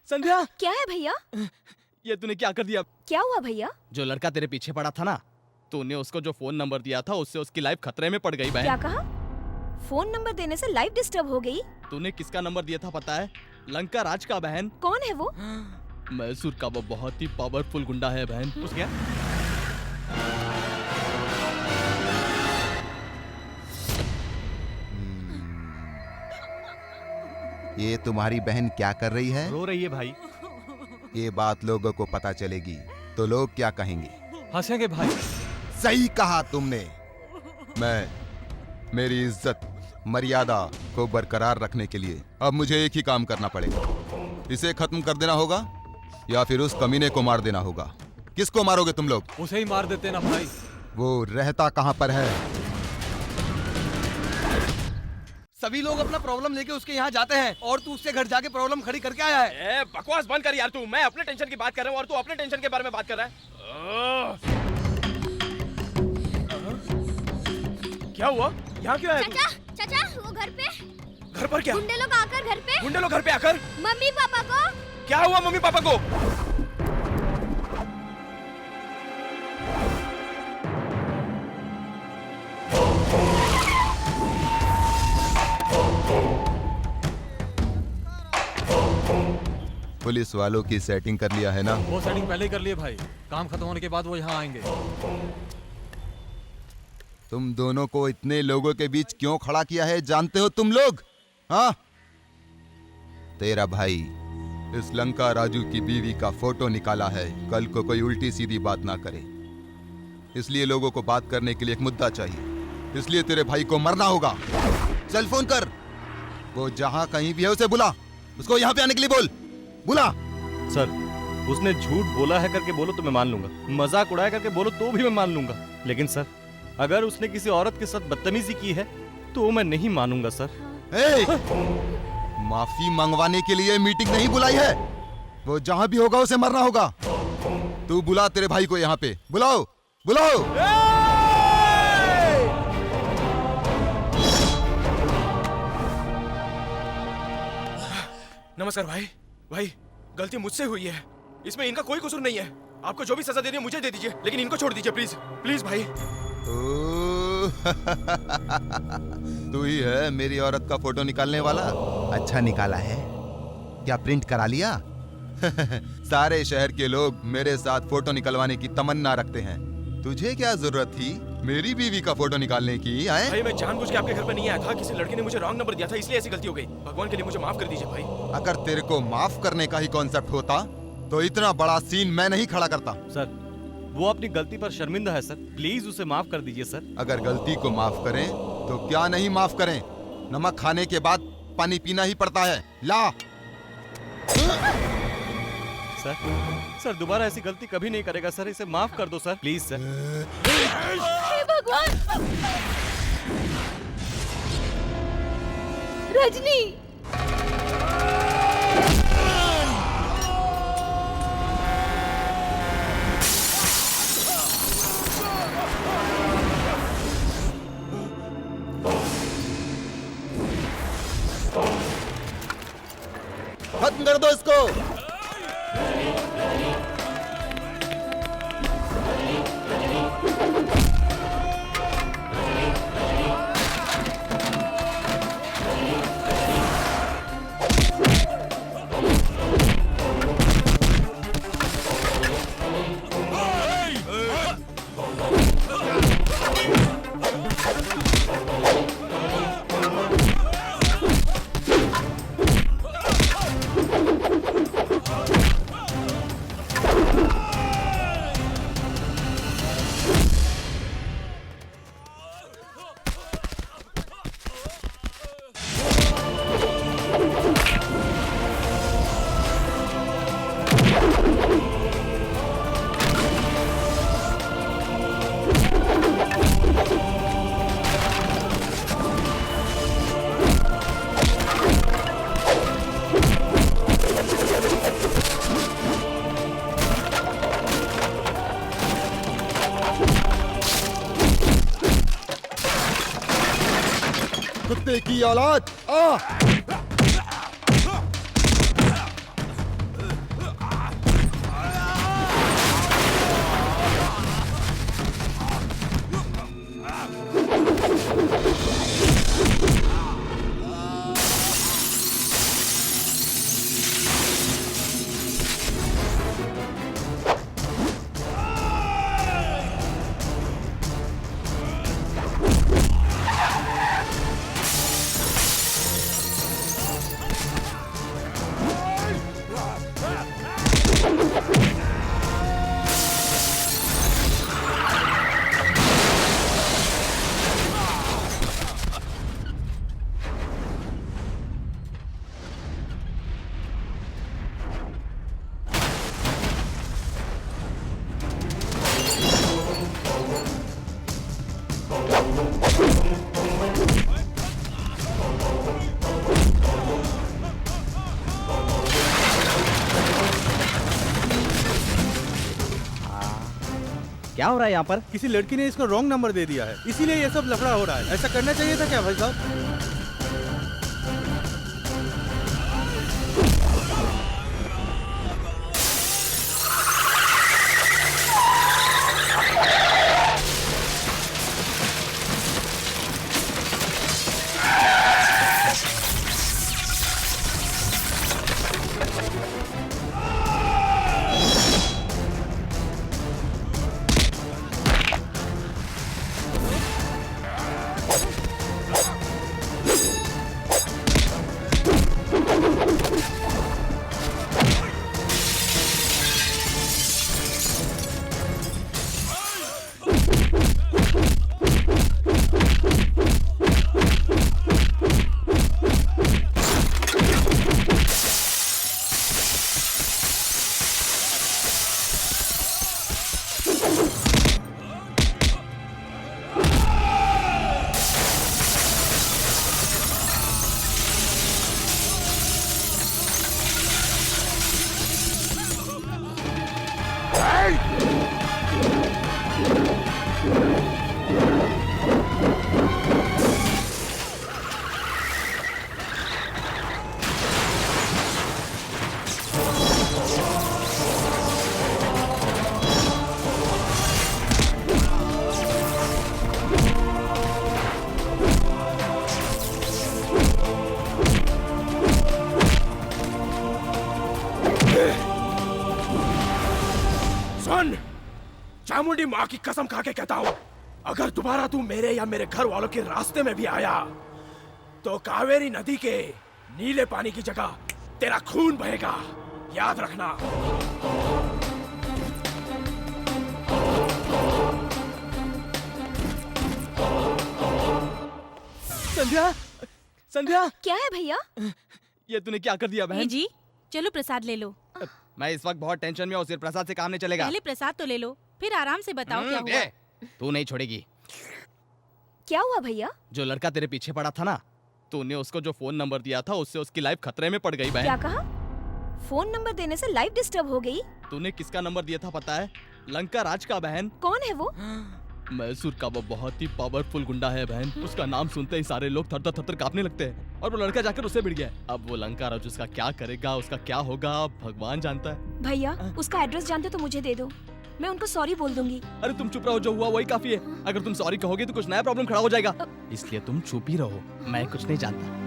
संध्या, क्या है भैया? ये तूने क्या कर दिया? क्या हुआ भैया? जो लड़का तेरे पीछे पड़ा था ना, तूने उसको जो फोन नंबर दिया था उससे उसकी लाइफ खतरे में पड़ गई बहन। क्या कहा? फोन नंबर देने से लाइफ डिस्टर्ब हो गई? तूने किसका नंबर दिया था पता है? लंका राज का बहन। कौन है वो? मैसूर का वो बहुत ही पावरफुल गुंडा है बहन। उस क्या? ये तुम्हारी बहन क्या कर रही है? रो रही है भाई। ये बात लोगों को पता चलेगी तो लोग क्या कहेंगे? हंसेंगे भाई। सही कहा तुमने। मैं मेरी इज्जत मर्यादा को बरकरार रखने के लिए अब मुझे एक ही काम करना पड़ेगा। इसे खत्म कर देना होगा या फिर उस कमीने को मार देना होगा। किसको मारोगे तुम लोग? उसे ही मार देते ना भाई। वो रहता कहां पर है? सभी लोग अपना प्रॉब्लम लेके उसके यहाँ जाते हैं और तू उसके घर जाके प्रॉब्लम खड़ी करके आया है। बकवास बंद कर यार तू। मैं अपने टेंशन की बात कर रहा हूँ और तू अपने टेंशन के बारे में बात कर रहा है। क्या हुआ? यहाँ क्यों आया तू? चाचा वो घर पे। घर पर क्या? गुंडे लोग आकर घर पे। गुंडे लोग घर पे आकर? मम्मी पापा को। क्या हुआ मम्मी पापा को? पुलिस वालों की सेटिंग कर लिया है ना? वो सेटिंग पहले ही कर लिए भाई। काम खत्म होने के बाद वो यहाँ आएंगे। तुम दोनों को इतने लोगों के बीच क्यों खड़ा किया है जानते हो तुम लोग? हाँ? तेरा भाई इस लंका राजू की बीवी का फोटो निकाला है, कल को कोई उल्टी सीधी बात ना करे, इसलिए लोगों को बात करने के लिए एक मुद्दा चाहिए। इसलिए तेरे भाई को मरना होगा। चल फोन कर, वो जहां कहीं भी है उसे बुला, उसको यहाँ पे आने के लिए बोल। बुला। सर, उसने झूठ बोला है करके बोलो तो मैं मान लूंगा, मजाक उड़ाया करके बोलो तो भी मैं मान लूंगा, लेकिन सर अगर उसने किसी औरत के साथ बदतमीजी की है तो मैं नहीं मानूंगा सर। माफी मंगवाने के लिए मीटिंग नहीं बुलाई है। वो जहां भी होगा उसे मरना होगा। तू बुला तेरे भाई को यहाँ पे। बुलाओ बुलाओ। नमस्कार भाई। भाई गलती मुझसे हुई है, इसमें इनका कोई कसूर नहीं है। आपको जो भी सजा देनी है मुझे दे दीजिए, लेकिन इनको छोड़ दीजिए प्लीज प्लीज भाई। तू ही है मेरी औरत का फोटो निकालने वाला? अच्छा निकाला है क्या? प्रिंट करा लिया? सारे शहर के लोग मेरे साथ फोटो निकलवाने की तमन्ना रखते हैं। तुझे क्या जरूरत थी मेरी बीवी का फोटो निकालने की? आए? भाई मैं जानबूझ के आपके घर पर नहीं आया था, किसी लड़के ने मुझे रॉन्ग नंबर दिया था इसलिए ऐसी गलती हो गई। भगवान के लिए मुझे माफ कर दीजिए भाई। अगर तेरे को माफ करने का ही कॉन्सेप्ट होता तो इतना बड़ा सीन मैं नहीं खड़ा करता। सर वो अपनी गलती पर शर्मिंदा है सर, प्लीज उसे माफ कर दीजिए सर। अगर गलती को माफ करें तो क्या नहीं माफ करें? नमक खाने के बाद पानी पीना ही पड़ता है। ला। सर दोबारा ऐसी गलती कभी नहीं करेगा सर, इसे माफ कर दो सर प्लीज सर। हे भगवान! रजनी! खत्म कर दो इसको। कुत्ते की औलाद आ! क्या हो रहा है यहाँ पर? किसी लड़की ने इसको रॉन्ग नंबर दे दिया है, इसीलिए ये सब लफड़ा हो रहा है। ऐसा करना चाहिए था क्या भाई साहब? सुन, चामुंडी माँ की कसम खा के कहता हूँ, अगर दोबारा तू मेरे या मेरे घर वालों के रास्ते में भी आया तो कावेरी नदी के नीले पानी की जगह तेरा खून बहेगा, याद रखना। संध्या, संध्या, क्या है भैया? ये तूने क्या कर दिया ये बहन? जी चलो प्रसाद ले लो। मैं इस वक्त बहुत टेंशन में हूँ, सिर्फ प्रसाद से काम नहीं चलेगा। पहले प्रसाद तो ले लो, फिर आराम से बताओ क्या हुआ। तू नहीं छोड़ेगी। क्या हुआ भैया? जो लड़का तेरे पीछे पड़ा था ना, तूने उसको जो फोन नंबर दिया था उससे उसकी लाइफ खतरे में पड़ गई क्या बहन। कहा? फोन नंबर देने से लाइफ डिस्टर्ब हो गई? तूने किसका नंबर दिया था पता है? लंका राज का बहन। कौन है वो? मैसूर का वो बहुत ही पावरफुल गुंडा है बहन। उसका नाम सुनते ही सारे लोग थर थर कांपने लगते हैं और वो लड़का जाकर उससे भिड़ गया। अब वो लंका राज उसका क्या करेगा, उसका क्या होगा, भगवान जानता है। भैया उसका एड्रेस जानते तो मुझे दे दो, मैं उनको सॉरी बोल दूंगी। अरे तुम चुप रहो, जो हुआ वही काफी है। अगर तुम सॉरी कहोगे तो कुछ नया प्रॉब्लम खड़ा हो जाएगा, इसलिए तुम चुप ही रहो। मैं कुछ नहीं जानता।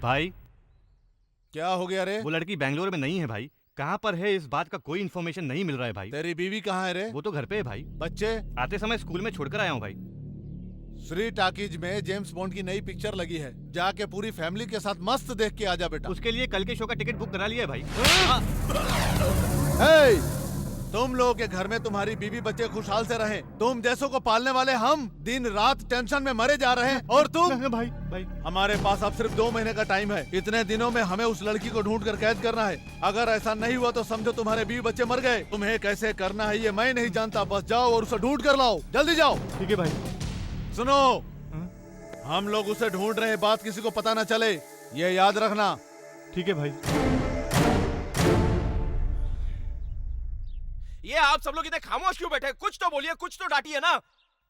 भाई क्या हो गया रे? वो लड़की बैंगलोर में नहीं है भाई। कहाँ पर है इस बात का कोई इन्फॉर्मेशन नहीं मिल रहा है भाई। तेरी बीवी कहाँ है रे? वो तो घर पे है भाई। बच्चे? आते समय स्कूल में छोड़कर आया हूँ भाई। श्री टाकीज में जेम्स बॉन्ड की नई पिक्चर लगी है, जाके पूरी फैमिली के साथ मस्त देख के आजा बेटा। उसके लिए कल के शो का टिकट बुक करा लिया है भाई। हे! तुम लोगों के घर में तुम्हारी बीवी बच्चे खुशहाल से रहें। तुम जैसों को पालने वाले हम दिन रात टेंशन में मरे जा रहे हैं, और तुम? भाई हमारे पास अब सिर्फ 2 महीने का टाइम है। इतने दिनों में हमें उस लड़की को ढूंढ कर कैद करना है। अगर ऐसा नहीं हुआ तो समझो तुम्हारे बीवी बच्चे मर गए। तुम्हें कैसे करना है ये मैं नहीं जानता, बस जाओ और उसे ढूंढ कर लाओ। जल्दी जाओ। ठीक है भाई। सुनो, हम लोग उसे ढूंढ रहे हैं, बात किसी को पता न चले, ये याद रखना। ठीक है भाई। ये आप सब लोग इतने खामोश क्यों बैठे? कुछ तो बोलिए, कुछ तो डांटिए ना।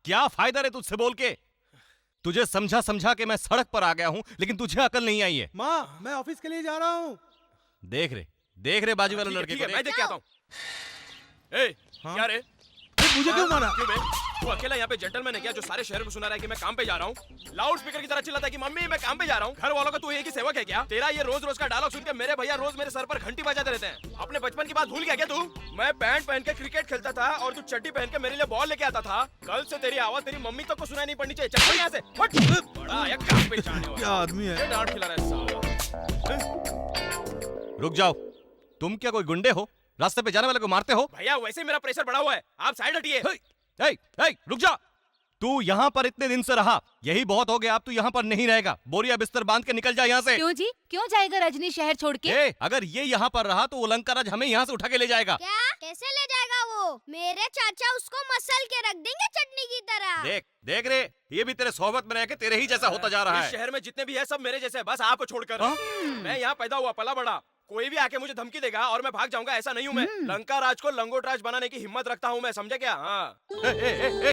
क्या फायदा रे तुझसे बोल के? तुझे समझा समझा के मैं सड़क पर आ गया हूँ, लेकिन तुझे अकल नहीं आई है। माँ, मैं ऑफिस के लिए जा रहा हूँ। देख रहे बाजू वाले लड़के को। मैं देख के आता हूँ। क्या रे? मुझे क्यों मारा? क्यों बे? तू अकेला यहाँ पे जेंटलमैन है क्या, जो सारे शहर में सुना रहा है कि मैं काम पे जा रहा हूँ? लाउड स्पीकर की तरह चिल्लाता है कि मम्मी मैं काम पे जा रहा हूँ। घर वालों का तू एक ही सेवक है क्या? तेरा ये रोज रोज का डायलॉग सुन के मेरे भैया रोज मेरे सर पर घंटी बजाते रहते हैं। अपने बचपन की बात भूल गया क्या तू? मैं पैंट पहन के क्रिकेट खेलता था और तू चड्डी पहन के मेरे लिए बॉल लेके आता था। कल से तेरी आवाज तेरी मम्मी तक को सुनाई नहीं पड़नी चाहिए। चल यहाँ से। बड़ा आया काम पे जाने वाला। क्या आदमी है? ये डांट खिला रहा है साला। रुक जाओ, तुम क्या कोई गुंडे हो? रास्ते पे जाने वाले को मारते हो? भैया वैसे ही मेरा प्रेशर बढ़ा हुआ है, आप साइड हटिए। रुक जा। तू यहाँ पर इतने दिन से रहा, यही बहुत हो गया। अब तू यहाँ पर नहीं रहेगा। बोरिया बिस्तर बांध के निकल जा यहाँ से। क्यों जी, क्यों जाएगा रजनी शहर छोड़ के? अगर ये यहाँ पर रहा तो वो लंकाराज हमें यहाँ से उठा के ले जाएगा। क्या? कैसे ले जाएगा वो? मेरे चाचा उसको मसल के रख देंगे चटनी की तरह। देख देख रे, ये भी तेरे सोहबत में रह के तेरे ही जैसा होता जा रहा इस है। शहर में जितने भी है सब मेरे जैसे हैं, बस आपको छोड़कर। मैं यहाँ पैदा हुआ पला बड़ा। कोई भी आके मुझे धमकी देगा और मैं भाग जाऊंगा, ऐसा नहीं हूँ मैं। लंका राज को लंगोट राज बनाने की हिम्मत रखता हूँ मैं, समझे क्या? हाँ।